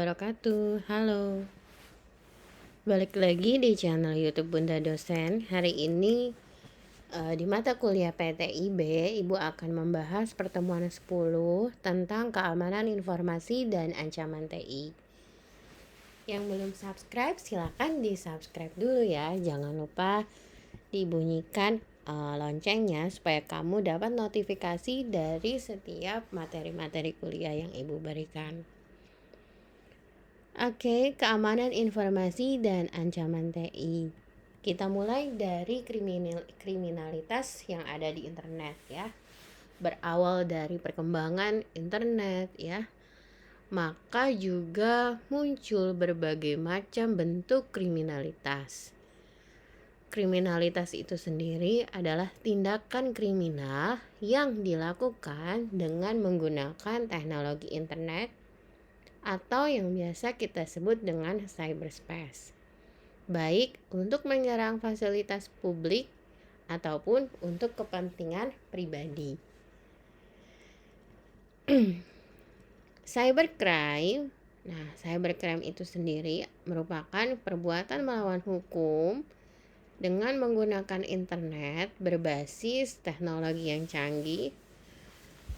Wabarakatuh. Halo, balik lagi di channel YouTube Bunda Dosen. Hari ini di mata kuliah PTIB, Ibu akan membahas pertemuan 10 tentang keamanan informasi dan ancaman TI. Yang belum subscribe silakan di subscribe dulu ya. Jangan lupa dibunyikan loncengnya supaya kamu dapat notifikasi dari setiap materi-materi kuliah yang Ibu berikan. Oke, keamanan informasi dan ancaman TI. Kita mulai dari kriminalitas yang ada di internet ya. Berawal dari perkembangan internet ya, maka juga muncul berbagai macam bentuk kriminalitas. Kriminalitas itu sendiri adalah tindakan kriminal yang dilakukan dengan menggunakan teknologi internet atau yang biasa kita sebut dengan cyberspace, baik untuk menyerang fasilitas publik ataupun untuk kepentingan pribadi. Cybercrime. Nah, cybercrime itu sendiri merupakan perbuatan melawan hukum dengan menggunakan internet berbasis teknologi yang canggih,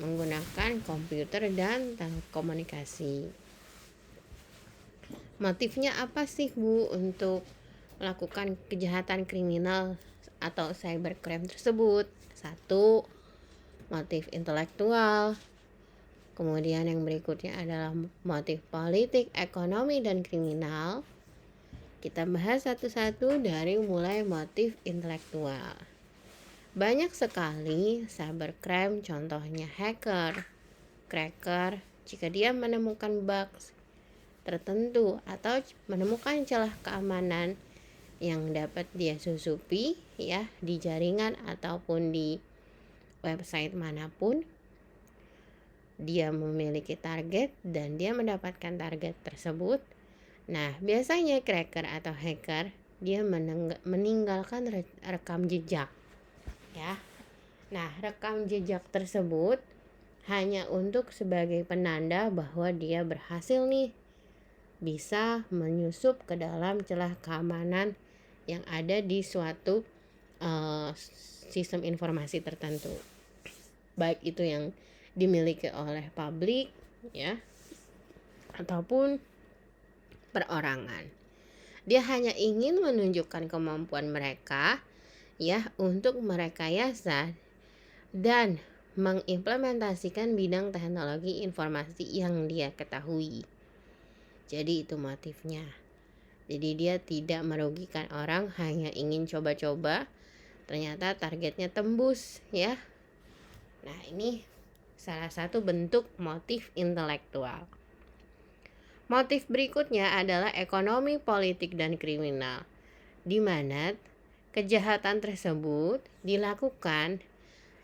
menggunakan komputer dan telekomunikasi. Motifnya apa sih Bu untuk melakukan kejahatan kriminal atau cybercrime tersebut? Satu, motif intelektual. Kemudian yang berikutnya adalah motif politik, ekonomi, dan kriminal. Kita bahas satu-satu dari mulai motif intelektual. Banyak sekali cybercrime, contohnya hacker, cracker, jika dia menemukan bugs tertentu atau menemukan celah keamanan yang dapat dia susupi ya di jaringan ataupun di website manapun, dia memiliki target dan dia mendapatkan target tersebut. Nah, biasanya cracker atau hacker dia meninggalkan rekam jejak ya. Nah, rekam jejak tersebut hanya untuk sebagai penanda bahwa dia berhasil nih bisa menyusup ke dalam celah keamanan yang ada di suatu sistem informasi tertentu, baik itu yang dimiliki oleh publik ya ataupun perorangan. Dia hanya ingin menunjukkan kemampuan mereka ya untuk merekayasa dan mengimplementasikan bidang teknologi informasi yang dia ketahui. Jadi itu motifnya. Jadi dia tidak merugikan orang, hanya ingin coba-coba. Ternyata targetnya tembus ya. Nah, ini salah satu bentuk motif intelektual. Motif berikutnya adalah ekonomi, politik, dan kriminal, di mana kejahatan tersebut dilakukan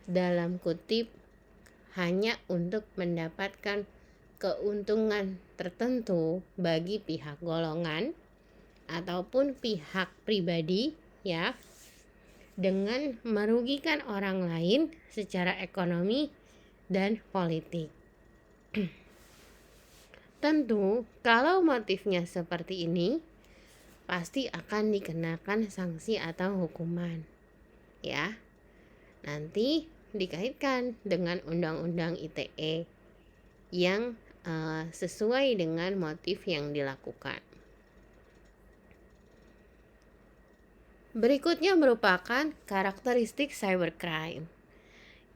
dalam kutip hanya untuk mendapatkan keuntungan tertentu bagi pihak golongan ataupun pihak pribadi ya, dengan merugikan orang lain secara ekonomi dan politik. Tentu kalau motifnya seperti ini pasti akan dikenakan sanksi atau hukuman ya. Nanti dikaitkan dengan Undang-Undang ITE yang sesuai dengan motif yang dilakukan. Berikutnya merupakan karakteristik cybercrime.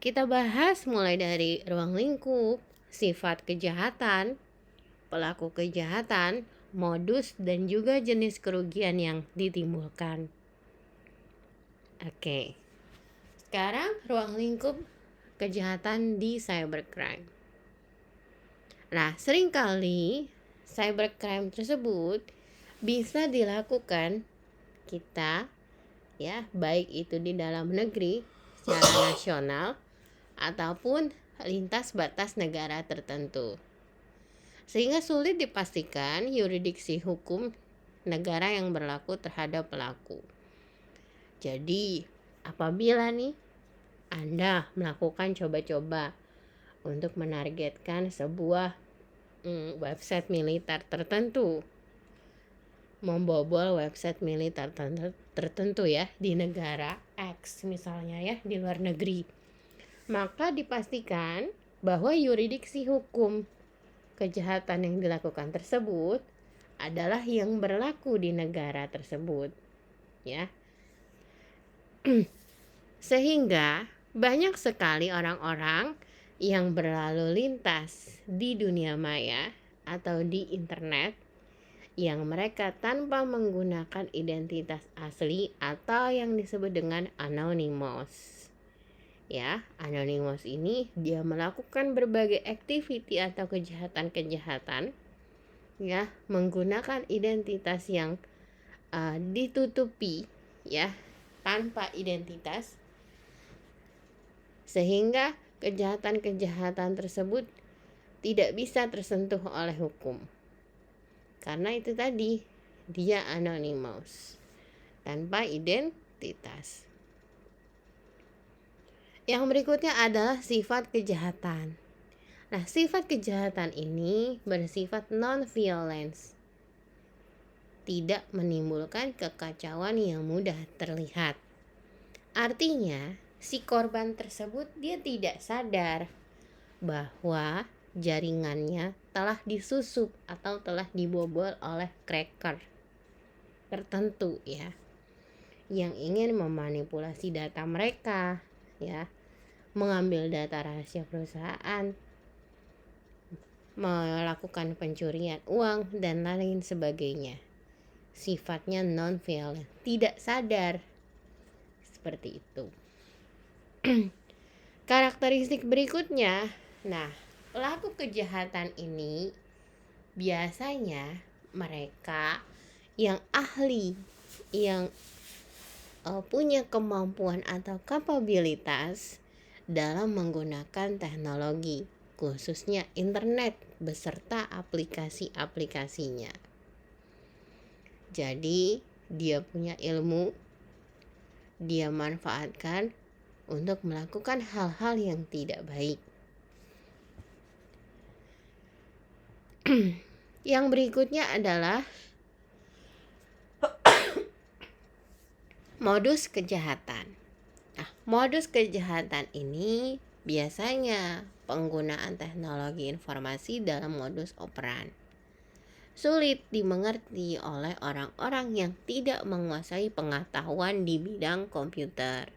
Kita bahas mulai dari ruang lingkup, sifat kejahatan, pelaku kejahatan, modus, dan juga jenis kerugian yang ditimbulkan. Oke. Sekarang ruang lingkup kejahatan di cybercrime. Nah, seringkali cybercrime tersebut bisa dilakukan kita ya, baik itu di dalam negeri secara nasional ataupun lintas batas negara tertentu, sehingga sulit dipastikan yurisdiksi hukum negara yang berlaku terhadap pelaku. Jadi apabila nih Anda melakukan coba-coba untuk menargetkan sebuah website militer tertentu, membobol website militer tertentu ya di negara X misalnya ya, di luar negeri, maka dipastikan bahwa yurisdiksi hukum kejahatan yang dilakukan tersebut adalah yang berlaku di negara tersebut ya. Sehingga banyak sekali orang-orang yang berlalu lintas di dunia maya atau di internet yang mereka tanpa menggunakan identitas asli atau yang disebut dengan anonymous. Ya, anonymous ini dia melakukan berbagai activity atau kejahatan-kejahatan ya, menggunakan identitas yang ditutupi ya, tanpa identitas, sehingga kejahatan-kejahatan tersebut tidak bisa tersentuh oleh hukum. Karena itu tadi, dia anonymous, tanpa identitas. Yang berikutnya adalah sifat kejahatan. Nah, sifat kejahatan ini bersifat non-violence, tidak menimbulkan kekacauan yang mudah terlihat. Artinya, si korban tersebut dia tidak sadar bahwa jaringannya telah disusup atau telah dibobol oleh cracker tertentu ya, yang ingin memanipulasi data mereka ya, mengambil data rahasia perusahaan, melakukan pencurian uang dan lain sebagainya. Sifatnya non-violent, tidak sadar, seperti itu. Karakteristik berikutnya, nah, pelaku kejahatan ini biasanya mereka yang ahli, yang punya kemampuan atau kapabilitas dalam menggunakan teknologi, khususnya internet beserta aplikasi-aplikasinya. Jadi, dia punya ilmu, dia manfaatkan untuk melakukan hal-hal yang tidak baik. Yang berikutnya adalah modus kejahatan. Nah, modus kejahatan ini biasanya penggunaan teknologi informasi dalam modus operan. Sulit dimengerti oleh orang-orang yang tidak menguasai pengetahuan di bidang komputer,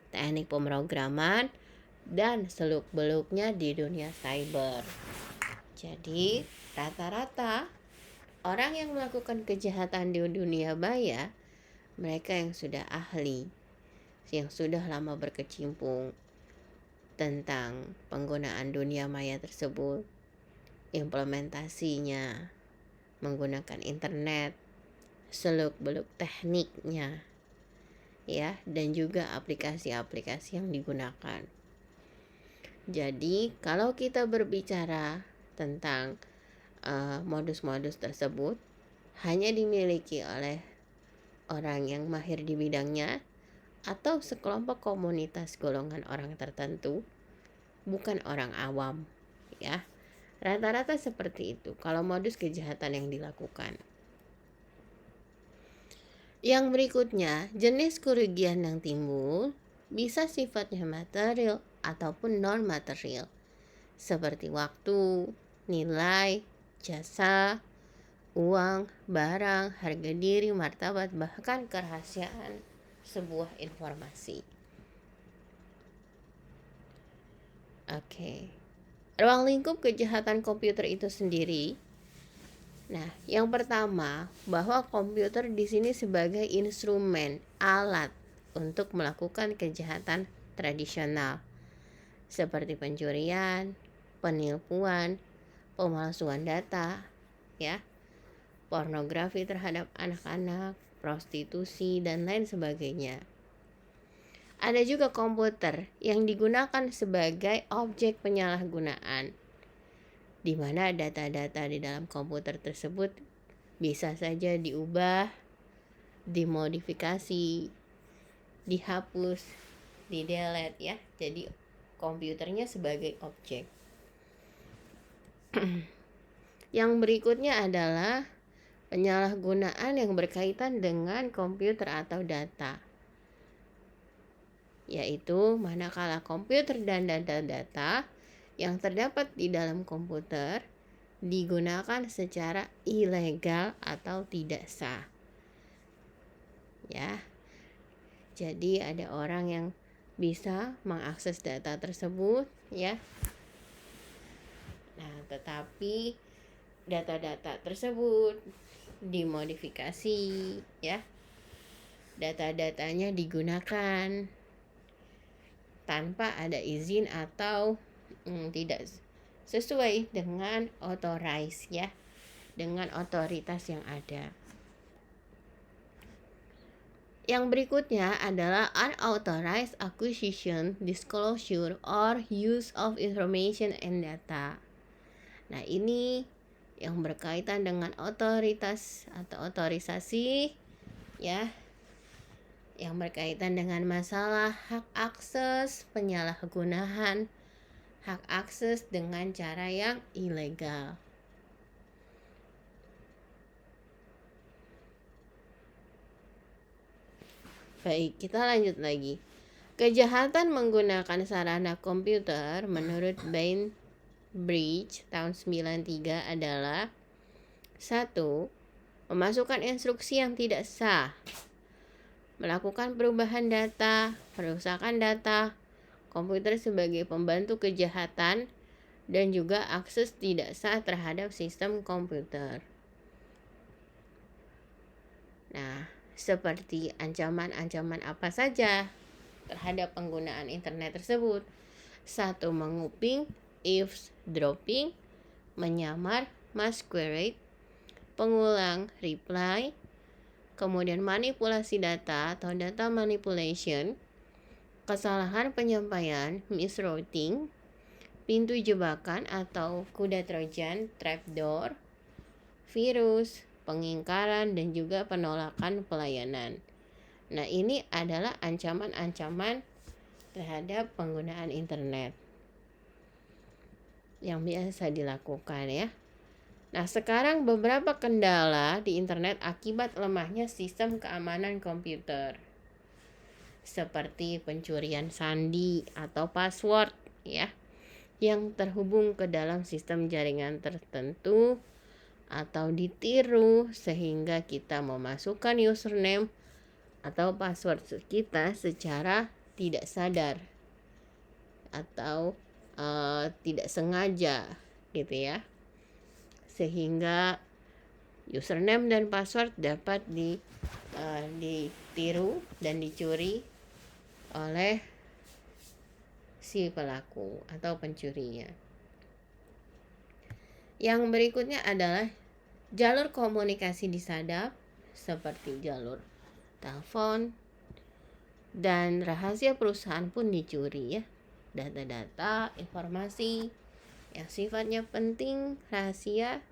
teknik pemrograman, dan seluk-beluknya di dunia cyber. Jadi, rata-rata orang yang melakukan kejahatan di dunia maya, mereka yang sudah ahli, yang sudah lama berkecimpung tentang penggunaan dunia maya tersebut, implementasinya menggunakan internet, seluk-beluk tekniknya ya, dan juga aplikasi-aplikasi yang digunakan. Jadi, kalau kita berbicara tentang modus-modus tersebut, hanya dimiliki oleh orang yang mahir di bidangnya atau sekelompok komunitas golongan orang tertentu, bukan orang awam ya. Rata-rata seperti itu kalau modus kejahatan yang dilakukan. Yang berikutnya, jenis kerugian yang timbul bisa sifatnya material ataupun non-material, seperti waktu, nilai, jasa, uang, barang, harga diri, martabat, bahkan kerahasiaan sebuah informasi. Oke. Ruang lingkup kejahatan komputer itu sendiri. Nah, yang pertama, bahwa komputer di sini sebagai instrumen, alat untuk melakukan kejahatan tradisional seperti pencurian, penipuan, pemalsuan data, ya, pornografi terhadap anak-anak, prostitusi, dan lain sebagainya. Ada juga komputer yang digunakan sebagai objek penyalahgunaan, di mana data-data di dalam komputer tersebut bisa saja diubah, dimodifikasi, dihapus, di-delete ya. Jadi komputernya sebagai objek. Yang berikutnya adalah penyalahgunaan yang berkaitan dengan komputer atau data, yaitu manakala komputer dan data-data yang terdapat di dalam komputer digunakan secara ilegal atau tidak sah. Ya. Jadi ada orang yang bisa mengakses data tersebut, ya. Nah, tetapi data-data tersebut dimodifikasi, ya. Data-datanya digunakan tanpa ada izin atau tidak sesuai dengan authorize, ya, dengan otoritas yang ada. Yang berikutnya adalah unauthorized acquisition, disclosure, or use of information and data. Nah, ini yang berkaitan dengan otoritas atau otorisasi, ya, yang berkaitan dengan masalah hak akses, penyalahgunaan hak akses dengan cara yang ilegal. Baik, kita lanjut lagi. Kejahatan menggunakan sarana komputer menurut Bainbridge tahun 93 adalah 1. Memasukkan instruksi yang tidak sah, melakukan perubahan data, perusakan data komputer sebagai pembantu kejahatan, dan juga akses tidak sah terhadap sistem komputer. Nah, seperti ancaman-ancaman apa saja terhadap penggunaan internet tersebut? 1. Menguping, eavesdropping, menyamar, masquerade, pengulang, reply, kemudian manipulasi data atau data manipulation, kesalahan penyampaian, misrouting, pintu jebakan atau kuda trojan, trapdoor, virus, pengingkaran, dan juga penolakan pelayanan. Nah, ini adalah ancaman-ancaman terhadap penggunaan internet yang biasa dilakukan, ya. Nah, sekarang beberapa kendala di internet akibat lemahnya sistem keamanan komputer, seperti pencurian sandi atau password, ya, yang terhubung ke dalam sistem jaringan tertentu atau ditiru sehingga kita memasukkan username atau password kita secara tidak sadar atau tidak sengaja, gitu ya, sehingga username dan password dapat ditiru dan dicuri oleh si pelaku atau pencurinya. Yang berikutnya adalah jalur komunikasi disadap seperti jalur telepon, dan rahasia perusahaan pun dicuri, ya. Data-data, informasi yang sifatnya penting, rahasia,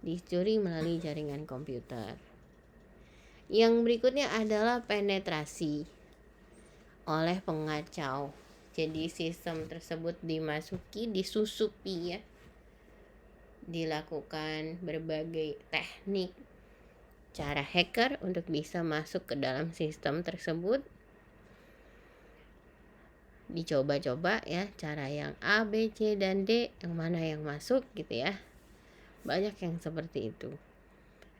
dicuri melalui jaringan komputer. Yang berikutnya adalah penetrasi oleh pengacau. Jadi sistem tersebut disusupi, ya. Dilakukan berbagai teknik cara hacker untuk bisa masuk ke dalam sistem tersebut. Dicoba-coba, ya, cara yang A, B, C, dan D, yang mana yang masuk, gitu ya. Banyak yang seperti itu.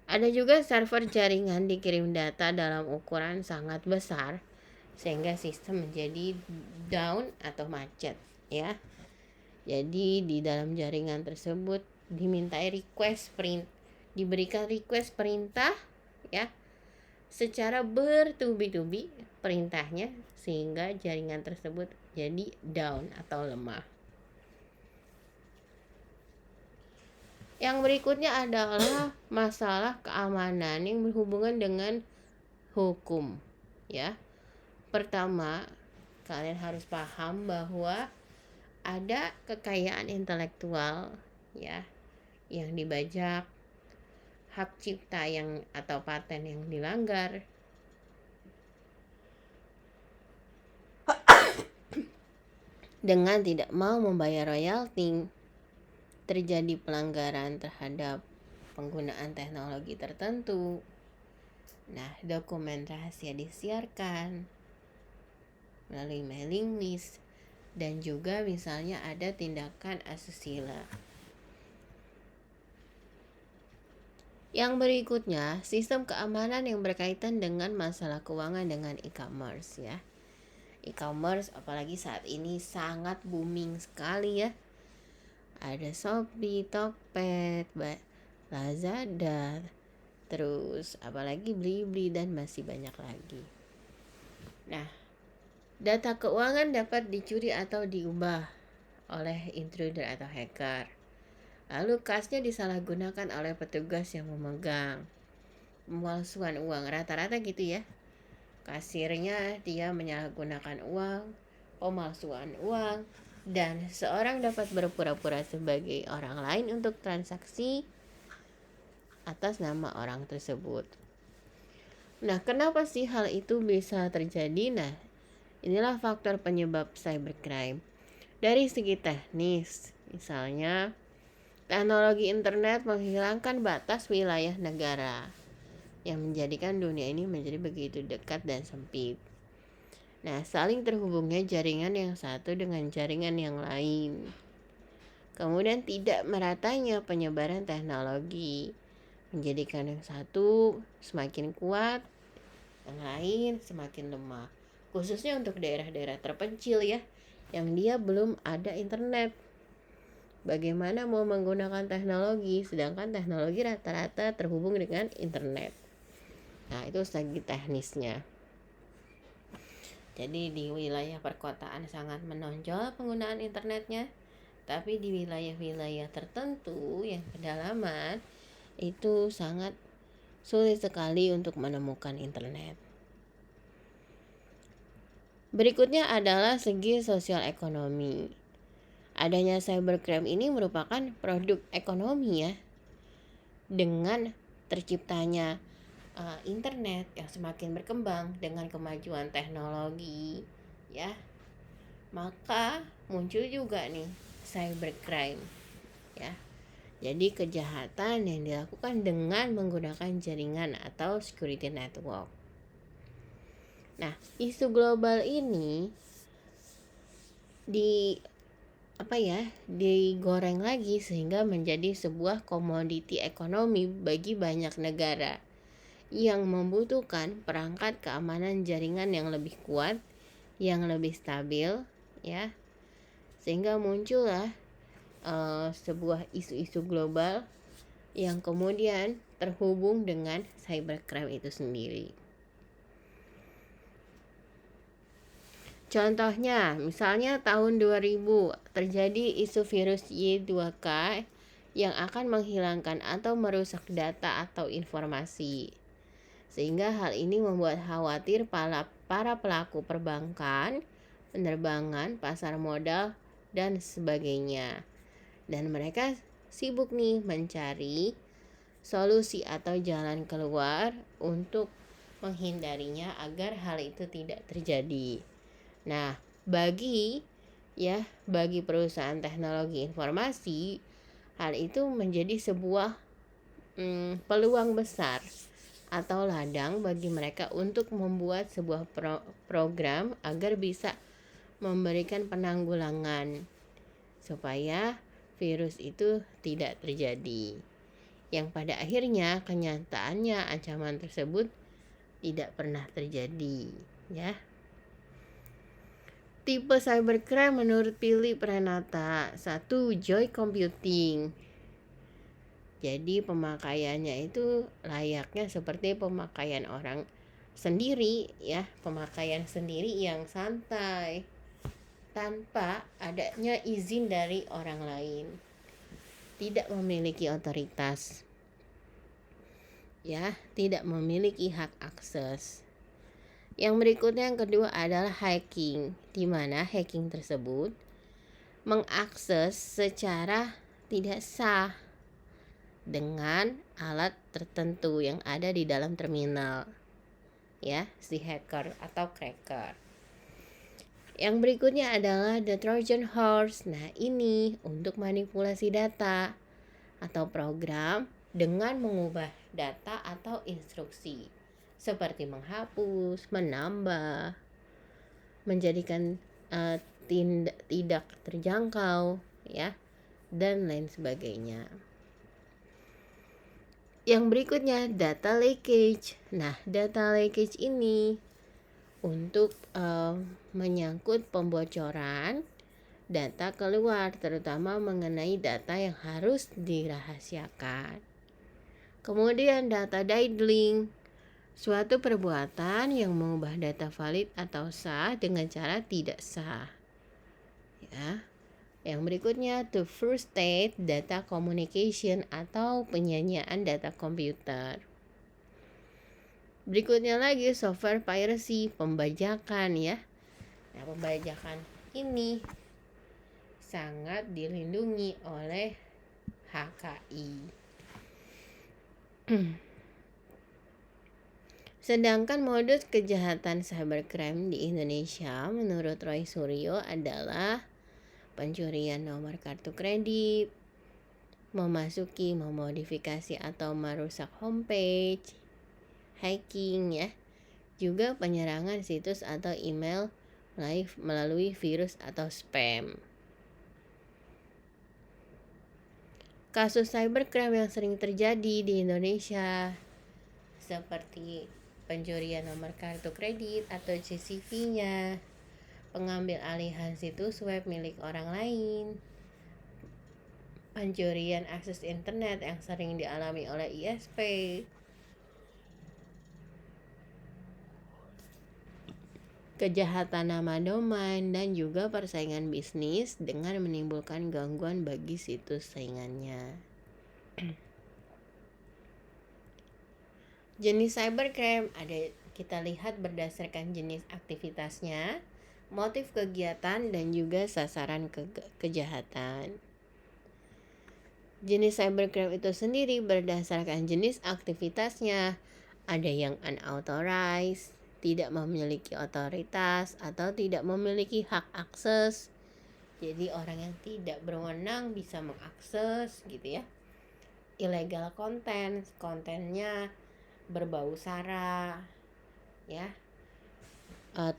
Ada juga server jaringan dikirim data dalam ukuran sangat besar sehingga sistem menjadi down atau macet, ya. Jadi di dalam jaringan tersebut diberikan request perintah, ya, secara bertubi-tubi perintahnya sehingga jaringan tersebut jadi down atau lemah. Yang berikutnya adalah masalah keamanan yang berhubungan dengan hukum, ya. Pertama, kalian harus paham bahwa ada kekayaan intelektual, ya, yang dibajak, hak cipta yang atau paten yang dilanggar, dengan tidak mau membayar royalti, terjadi pelanggaran terhadap penggunaan teknologi tertentu. Nah, dokumen rahasia disiarkan melalui mailing list, dan juga misalnya ada tindakan asusila. Yang berikutnya, sistem keamanan yang berkaitan dengan masalah keuangan dengan e-commerce ya. E-commerce apalagi saat ini sangat booming sekali ya. Ada Shopee, Tokped, Lazada, terus apalagi Blibli dan masih banyak lagi. Nah, data keuangan dapat dicuri atau diubah oleh intruder atau hacker. Lalu kasnya disalahgunakan oleh petugas yang memegang. Pemalsuan uang rata-rata gitu ya. Kasirnya dia menyalahgunakan uang, pemalsuan uang, dan seorang dapat berpura-pura sebagai orang lain untuk transaksi atas nama orang tersebut. Nah, kenapa sih hal itu bisa terjadi? Nah, inilah faktor penyebab cybercrime. Dari segi teknis, misalnya teknologi internet menghilangkan batas wilayah negara yang menjadikan dunia ini menjadi begitu dekat dan sempit. Nah, saling terhubungnya jaringan yang satu dengan jaringan yang lain. Kemudian tidak meratanya penyebaran teknologi menjadikan yang satu semakin kuat, yang lain semakin lemah. Khususnya untuk daerah-daerah terpencil ya, yang dia belum ada internet. Bagaimana mau menggunakan teknologi sedangkan teknologi rata-rata terhubung dengan internet. Nah, itu segi teknisnya. Jadi di wilayah perkotaan sangat menonjol penggunaan internetnya, tapi di wilayah-wilayah tertentu yang pedalaman itu sangat sulit sekali untuk menemukan internet. Berikutnya adalah segi sosial ekonomi. Adanya cybercrime ini merupakan produk ekonomi ya. Dengan terciptanya internet yang semakin berkembang dengan kemajuan teknologi ya, maka muncul juga nih cybercrime ya. Jadi kejahatan yang dilakukan dengan menggunakan jaringan atau security network. Nah, isu global ini digoreng lagi sehingga menjadi sebuah komoditi ekonomi bagi banyak negara yang membutuhkan perangkat keamanan jaringan yang lebih kuat, yang lebih stabil ya. Sehingga muncullah sebuah isu-isu global yang kemudian terhubung dengan cybercrime itu sendiri. Contohnya, misalnya tahun 2000 terjadi isu virus Y2K yang akan menghilangkan atau merusak data atau informasi. Sehingga hal ini membuat khawatir para pelaku perbankan, penerbangan, pasar modal, dan sebagainya. Dan mereka sibuk nih mencari solusi atau jalan keluar untuk menghindarinya agar hal itu tidak terjadi. Nah, bagi perusahaan teknologi informasi, hal itu menjadi sebuah peluang besar atau ladang bagi mereka untuk membuat sebuah program agar bisa memberikan penanggulangan supaya virus itu tidak terjadi. Yang pada akhirnya kenyataannya ancaman tersebut tidak pernah terjadi, ya. Tipe cybercrime menurut Philip Renata, 1. Joy computing. Jadi pemakaiannya itu layaknya seperti pemakaian orang sendiri ya, pemakaian sendiri yang santai tanpa adanya izin dari orang lain. Tidak memiliki otoritas. Ya, tidak memiliki hak akses. Yang berikutnya yang kedua adalah hacking, di mana hacking tersebut mengakses secara tidak sah dengan alat tertentu yang ada di dalam terminal, ya, si hacker atau cracker. Yang berikutnya adalah the Trojan Horse. Nah, ini untuk manipulasi data atau program dengan mengubah data atau instruksi seperti menghapus, menambah, menjadikan tidak terjangkau, ya, dan lain sebagainya. Yang berikutnya data leakage. Nah, data leakage ini untuk menyangkut pembocoran data keluar, terutama mengenai data yang harus dirahasiakan. Kemudian data diddling, suatu perbuatan yang mengubah data valid atau sah dengan cara tidak sah. Ya. Yang berikutnya the first state data communication atau penyanyian data komputer. Berikutnya lagi software piracy, pembajakan, ya. Nah, pembajakan ini sangat dilindungi oleh HKI. Sedangkan modus kejahatan cybercrime di Indonesia menurut Roy Suryo adalah pencurian nomor kartu kredit, memasuki, memodifikasi atau merusak homepage, hacking, ya, juga penyerangan situs atau email melalui virus atau spam. Kasus cybercrime yang sering terjadi di Indonesia seperti pencurian nomor kartu kredit atau CCV-nya, pengambil alihan situs web milik orang lain, pencurian akses internet yang sering dialami oleh ISP, kejahatan nama domain, dan juga persaingan bisnis dengan menimbulkan gangguan bagi situs saingannya. Jenis cybercrime kita lihat berdasarkan jenis aktivitasnya, motif kegiatan, dan juga sasaran kejahatan. Jenis cybercrime itu sendiri berdasarkan jenis aktivitasnya. Ada yang unauthorized, tidak memiliki otoritas atau tidak memiliki hak akses. Jadi orang yang tidak berwenang bisa mengakses, gitu ya. Illegal content, kontennya berbau sara, ya.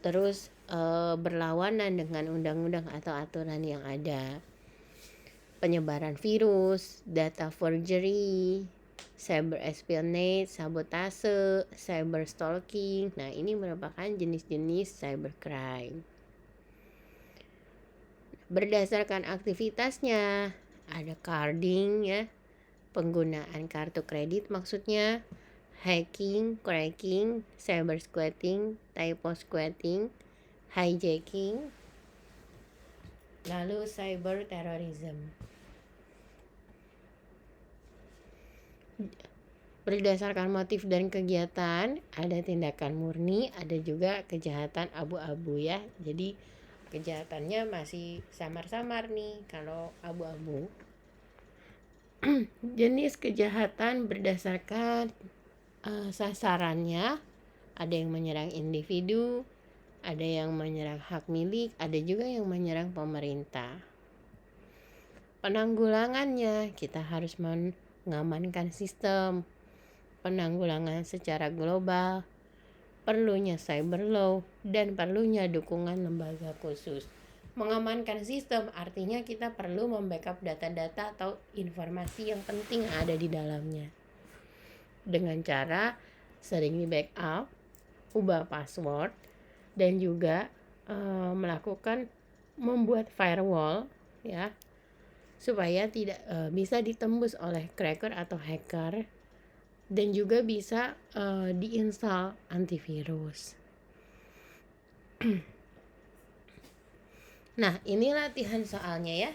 Terus berlawanan dengan undang-undang atau aturan yang ada. Penyebaran virus, data forgery, cyber espionage, sabotase, cyber stalking. Nah, ini merupakan jenis-jenis cybercrime. Berdasarkan aktivitasnya, ada carding, ya, penggunaan kartu kredit maksudnya, hacking, cracking, cyber squatting, typo squatting, hijacking, lalu cyber terrorism. Berdasarkan motif dan kegiatan, ada tindakan murni, ada juga kejahatan abu-abu, ya. Jadi kejahatannya masih samar-samar nih kalau abu-abu. Jenis kejahatan berdasarkan sasarannya, ada yang menyerang individu, ada yang menyerang hak milik, ada juga yang menyerang pemerintah. Penanggulangannya, kita harus mengamankan sistem penanggulangan secara global, perlunya cyber law, dan perlunya dukungan lembaga khusus. Mengamankan sistem artinya kita perlu membackup data-data atau informasi yang penting yang ada di dalamnya. Dengan cara sering di backup, ubah password, dan juga membuat firewall, ya, supaya tidak bisa ditembus oleh cracker atau hacker, dan juga bisa diinstal antivirus. Nah, ini latihan soalnya, ya.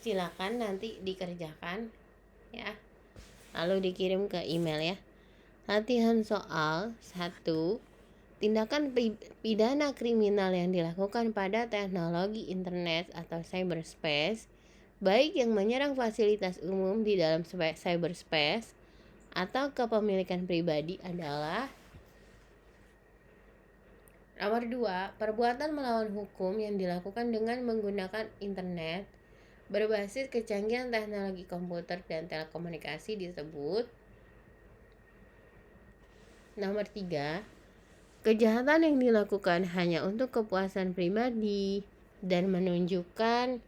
Silakan nanti dikerjakan, ya. Lalu dikirim ke email, ya. Latihan soal 1. Tindakan pidana kriminal yang dilakukan pada teknologi internet atau cyberspace, baik yang menyerang fasilitas umum di dalam cyberspace atau kepemilikan pribadi adalah Nomor 2, perbuatan melawan hukum yang dilakukan dengan menggunakan internet berbasis kecanggihan teknologi komputer dan telekomunikasi disebut. Nomor 3, kejahatan yang dilakukan hanya untuk kepuasan pribadi dan menunjukkan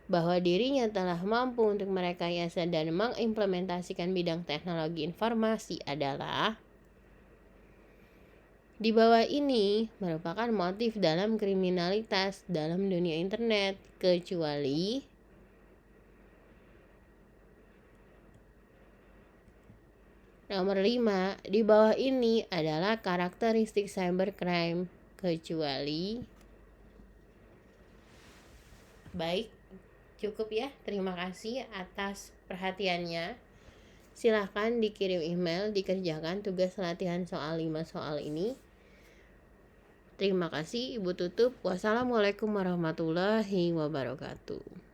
bahwa dirinya telah mampu untuk merekayasa dan mengimplementasikan bidang teknologi informasi adalah. Di bawah ini merupakan motif dalam kriminalitas dalam dunia internet, kecuali nomor 5, di bawah ini adalah karakteristik cybercrime, kecuali. Baik, cukup ya. Terima kasih atas perhatiannya. Silahkan dikirim email, dikerjakan tugas latihan soal 5 soal ini. Terima kasih, Ibu tutup. Wassalamualaikum warahmatullahi wabarakatuh.